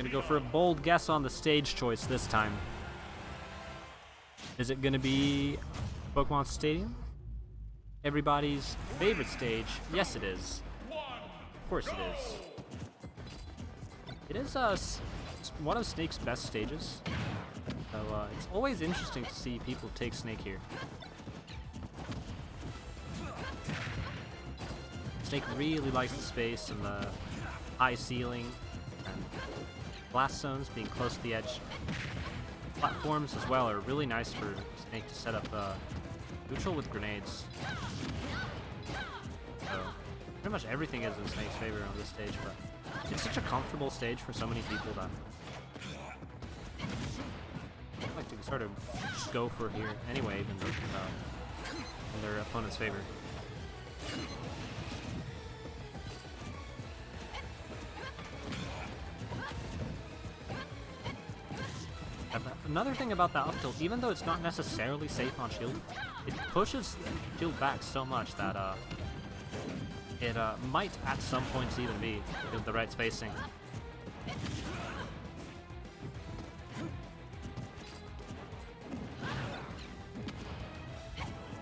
Gonna go for a bold guess on the stage choice this time. Is it gonna be Pokemon Stadium? Everybody's favorite stage? Yes, it is. Of course it is. It is one of Snake's best stages. So it's always interesting to see people take Snake here. Snake really likes the space and the high ceiling and blast zones being close to the edge. Platforms as well are really nice for Snake to set up neutral with grenades. So pretty much everything is in Snake's favor on this stage, but it's such a comfortable stage for so many people that I like to sort of just go for here anyway, even though in their opponent's favor. Another thing about that up tilt, even though it's not necessarily safe on shield, it pushes shield back so much that it might at some points even be with the right spacing.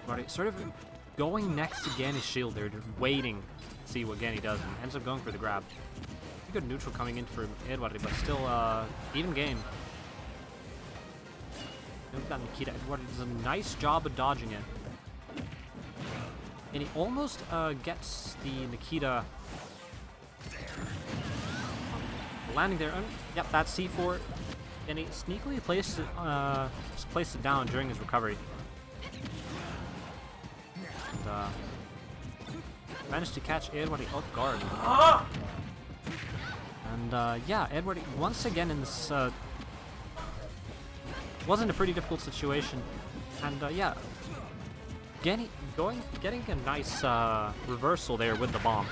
But sort of going next to Geeni's shield there, just waiting to see what Geeni does, and ends up going for the grab. Pretty good neutral coming in for Eedwarddi, but still even game. That Nikita Eedwarddi does a nice job of dodging it. And he almost gets the Nikita landing there. Yep, that's C4. And he sneakily placed it down during his recovery. And managed to catch Eedwarddi off guard. And yeah, Eedwarddi once again in this wasn't a pretty difficult situation, and yeah, Geeni getting a nice reversal there with the bomb.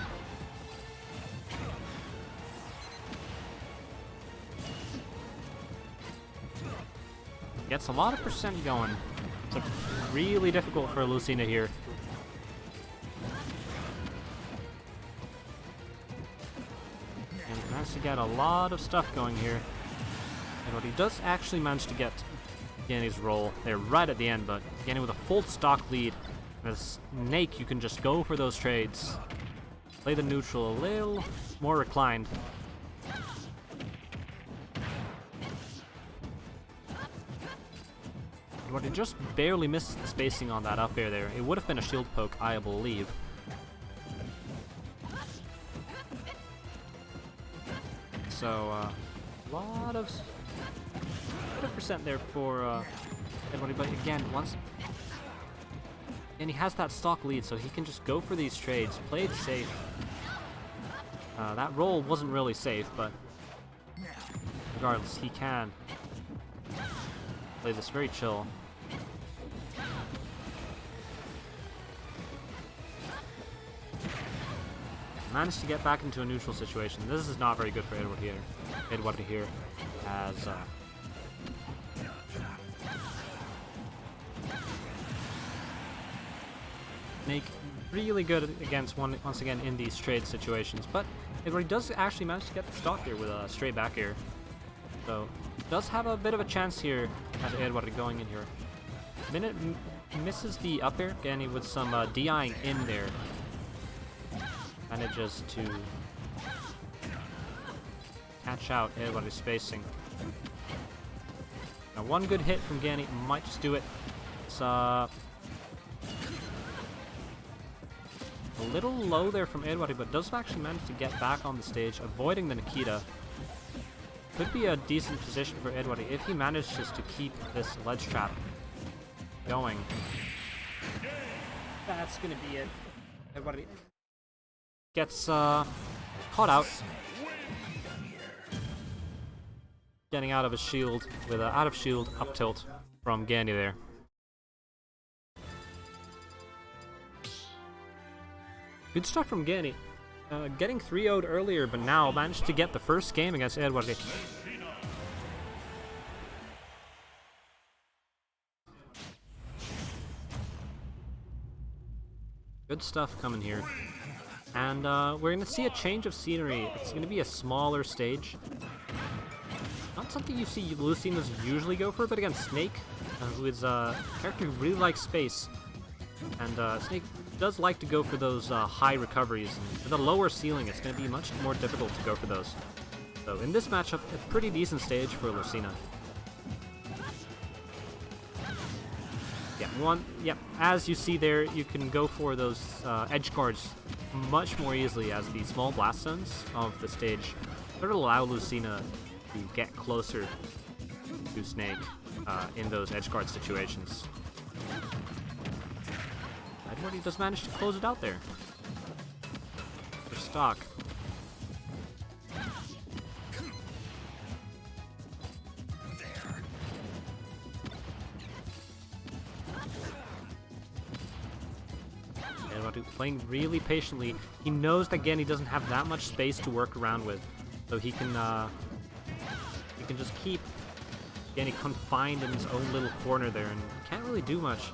Gets a lot of percent going. It's really difficult for Lucina here. And he managed to get a lot of stuff going here. And what he does actually manage to get Geeni's roll there right at the end, but Geeni with a full stock lead. As Snake, you can just go for those trades. Play the neutral a little more reclined. But it just barely misses the spacing on that up air there. It would have been a shield poke, I believe. So, a lot of percent there for everybody, but again, and he has that stock lead, so he can just go for these trades, play it safe. That roll wasn't really safe, but regardless, he can play this very chill. Managed to get back into a neutral situation. This is not very good for Eedwarddi here, as Snake really good against once again in these trade situations, but Eedwarddi does actually manage to get the stock here with a straight back air. So does have a bit of a chance here as Eedwarddi going in here. Minute misses the up air, Geeni with some DIing in there. Manages to catch out Eedwarddi's spacing. Now one good hit from Geeni might just do it. It's a little low there from Eedwarddi, but does actually manage to get back on the stage, avoiding the Nikita. Could be a decent position for Eedwarddi if he manages to keep this ledge trap going. That's gonna be it. Eedwarddi gets caught out. Getting out of his shield with an out of shield up tilt from Geeni there. Good stuff from Geeni. Getting 3-0'd earlier, but now managed to get the first game against Eedwarddi. Good stuff coming here. And we're going to see a change of scenery. It's going to be a smaller stage. Not something you see Lucinas usually go for, but again, Snake, who is a character who really likes space, and Snake does like to go for those high recoveries. And with a lower ceiling, it's going to be much more difficult to go for those. So in this matchup, a pretty decent stage for Lucina. Yeah, as you see there, you can go for those edge guards much more easily, as the small blast zones of the stage sort of allow Lucina to get closer to Snake in those edge guard situations. Eedwarddi does manage to close it out there for stock. Playing really patiently. He knows that Geeni doesn't have that much space to work around with, so he can just keep Geeni confined in his own little corner there, and can't really do much.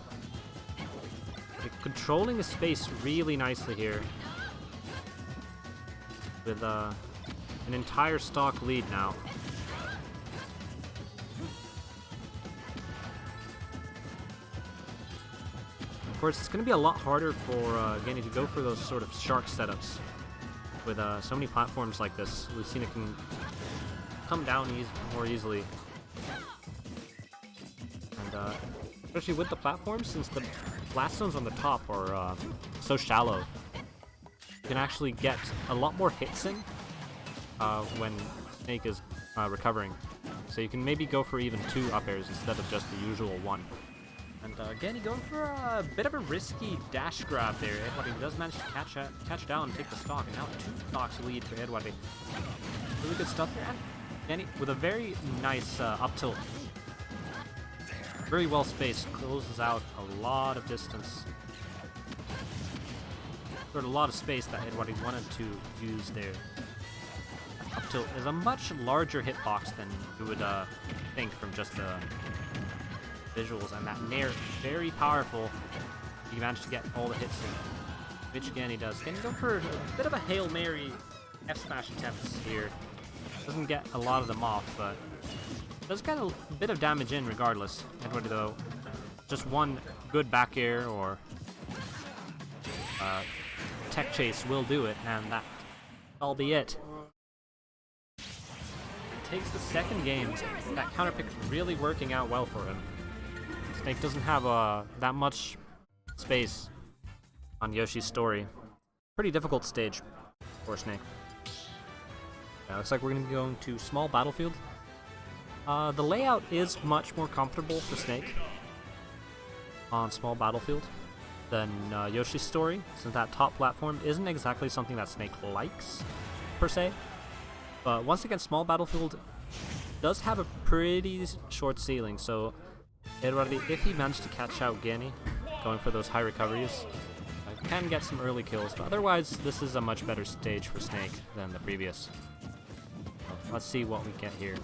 Controlling the space really nicely here, with an entire stock lead now. Of course, it's going to be a lot harder for Geeni to go for those sort of shark setups. With so many platforms like this, Lucina can come down more easily. And especially with the platforms, since the blast zones on the top are so shallow, you can actually get a lot more hits in when Snake is recovering. So you can maybe go for even 2 up airs instead of just the usual 1. And Geeni going for a bit of a risky dash grab there. Eedwarddi does manage to catch down and take the stock, and now 2 stocks lead for Eedwarddi. Really good stuff there. And Geeni with a very nice up tilt. Very well spaced, closes out a lot of distance. Got a lot of space that Eedwarddi wanted to use there. Up tilt is a much larger hitbox than you would think from just the visuals, and that nair very powerful. He managed to get all the hits in, which Geeni does. Geeni go for a bit of a Hail Mary F smash attempts here. Doesn't get a lot of them off, but does get a bit of damage in regardless. Eedwarddi though, just one good back air or tech chase will do it, and that'll be it. Takes the second game. That counter pick really working out well for him. Snake doesn't have that much space on Yoshi's story. Pretty difficult stage for Snake. Looks like we're going to be going to small battlefield. The layout is much more comfortable for Snake on small battlefield than Yoshi's story, since that top platform isn't exactly something that Snake likes, per se. But once again, small battlefield does have a pretty short ceiling, so Eedwarddi, if he managed to catch out Geeni, going for those high recoveries, can get some early kills, but otherwise this is a much better stage for Snake than the previous. Let's see what we get here.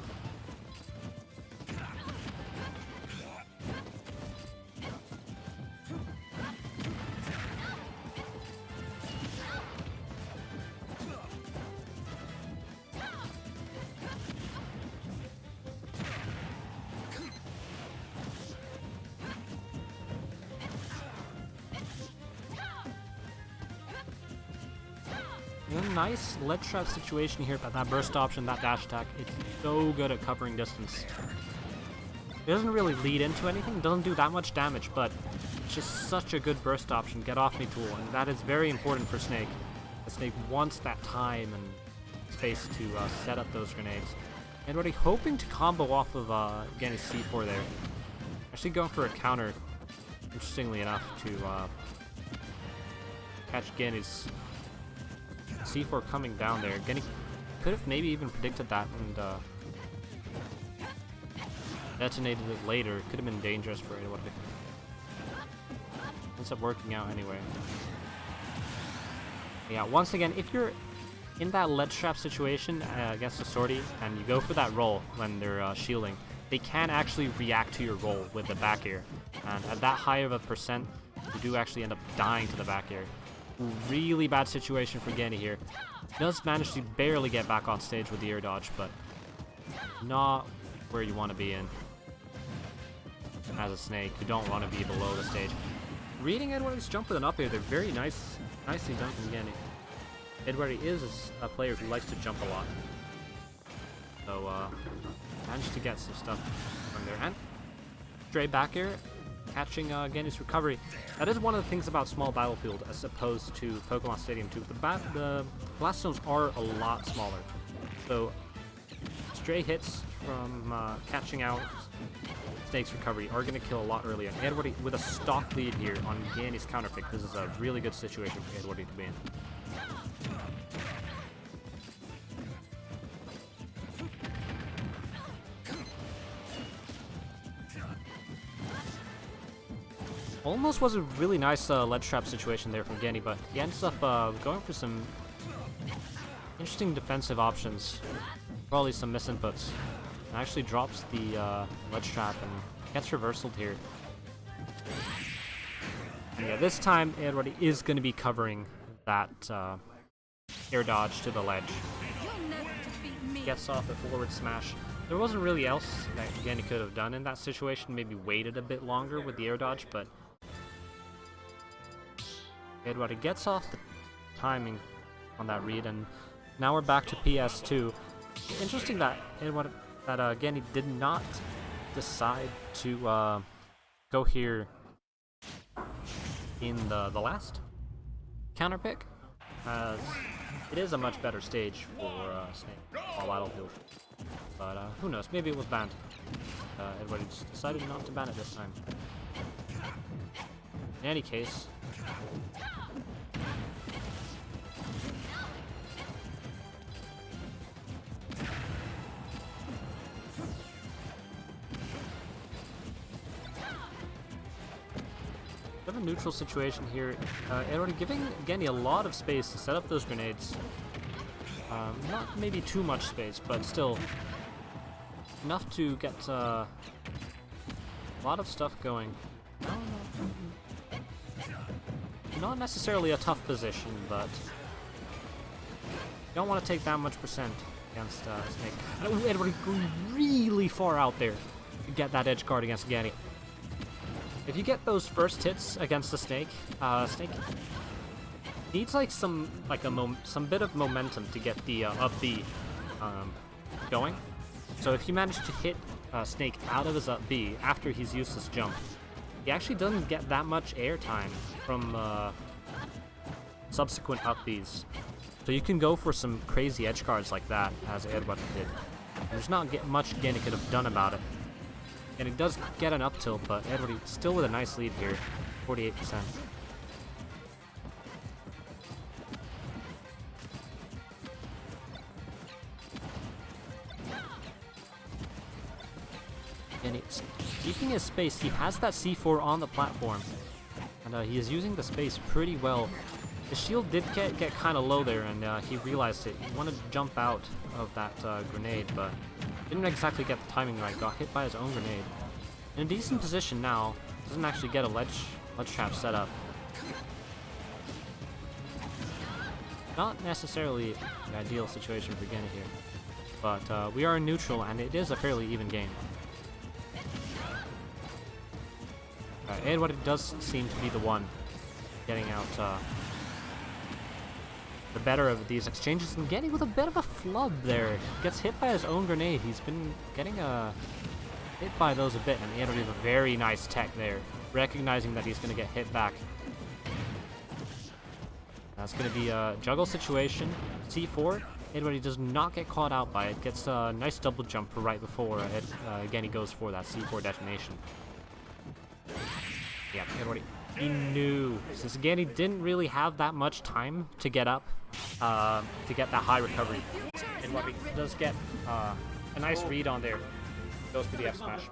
A nice ledge trap situation here, but that burst option, that dash attack, it's so good at covering distance. It doesn't really lead into anything, doesn't do that much damage, but it's just such a good burst option, get off me tool, and that is very important for Snake. Snake wants that time and space to set up those grenades. Eedwarddi hoping to combo off of Geeni's C4 there. Actually going for a counter, interestingly enough, to catch Geeni's C4 coming down there. Geeni could have maybe even predicted that and detonated it later. Could have been dangerous for Eedwarddi. Ends up working out anyway. Yeah, once again, if you're in that ledge trap situation against a sortie and you go for that roll when they're shielding, they can actually react to your roll with the back air. And at that high of a percent, you do actually end up dying to the back air. Really bad situation for Geeni here. Does manage to barely get back on stage with the air dodge, but Not where you want to be in. As a snake, you don't want to be below the stage. Reading Eedwardi's jump with an up air, they're very nicely done from Geeni. Eedwarddi is a player who likes to jump a lot. So, managed to get some stuff from there. And straight back air, catching Geeni's recovery. That is one of the things about small battlefield as opposed to Pokemon Stadium 2. The blast zones are a lot smaller. So, stray hits from catching out Snake's recovery are going to kill a lot earlier. And Eedwarddi with a stock lead here on Geeni's counterpick. This is a really good situation for Eedwarddi to be in. Almost was a really nice ledge trap situation there from Geeni, but he ends up going for some interesting defensive options. Probably some misinputs. And actually drops the ledge trap and gets reversaled here. And yeah, this time Eedwarddi is going to be covering that air dodge to the ledge. Gets off a forward smash. There wasn't really else that Geeni could have done in that situation. Maybe waited a bit longer with the air dodge, but Eedwarddi gets off the timing on that read, and now we're back to PS2. Interesting that Geeni did not decide to go here in the last counter pick, as it is a much better stage for Snake all battlefield. But who knows? Maybe it was banned. Eedwarddi just decided not to ban it this time. In any case. Bit of a neutral situation here. Eedwarddi giving Geeni a lot of space to set up those grenades. Not maybe too much space, but still enough to get a lot of stuff going. Not necessarily a tough position, but you don't want to take that much percent against Snake. Eedwarddi going really far out there to get that edge guard against Geeni. If you get those first hits against the Snake, Snake needs like some bit of momentum to get the up B going. So if you manage to hit Snake out of his up B after he's used this jump, he actually doesn't get that much air time from subsequent up Bs. So you can go for some crazy edge guards like that, as Eedwarddi did. There's not much Geeni could have done about it. And it does get an up tilt, but Eedwarddi still with a nice lead here, 48%. And he's keeping his space. He has that C4 on the platform, and he is using the space pretty well. The shield did get kind of low there, and he realized it. He wanted to jump out of that grenade, but didn't exactly get the timing right. Got hit by his own grenade. In a decent position now. Doesn't actually get a ledge trap set up. Not necessarily the ideal situation for Geeni here, but we are in neutral, and it is a fairly even game. Eedwarddi does seem to be the one getting out the better of these exchanges, and Geeni with a bit of a flub there. Gets hit by his own grenade. He's been getting hit by those a bit, and Eedwarddi with a very nice tech there, recognizing that he's going to get hit back. That's going to be a juggle situation. C4. Eedwarddi does not get caught out by it. Gets a nice double jump right before Geeni goes for that C4 detonation. Yeah, Eedwarddi, he knew. Since Geeni didn't really have that much time to get up, to get that high recovery. Eedwarddi does get a nice read on there. Goes for the F smash.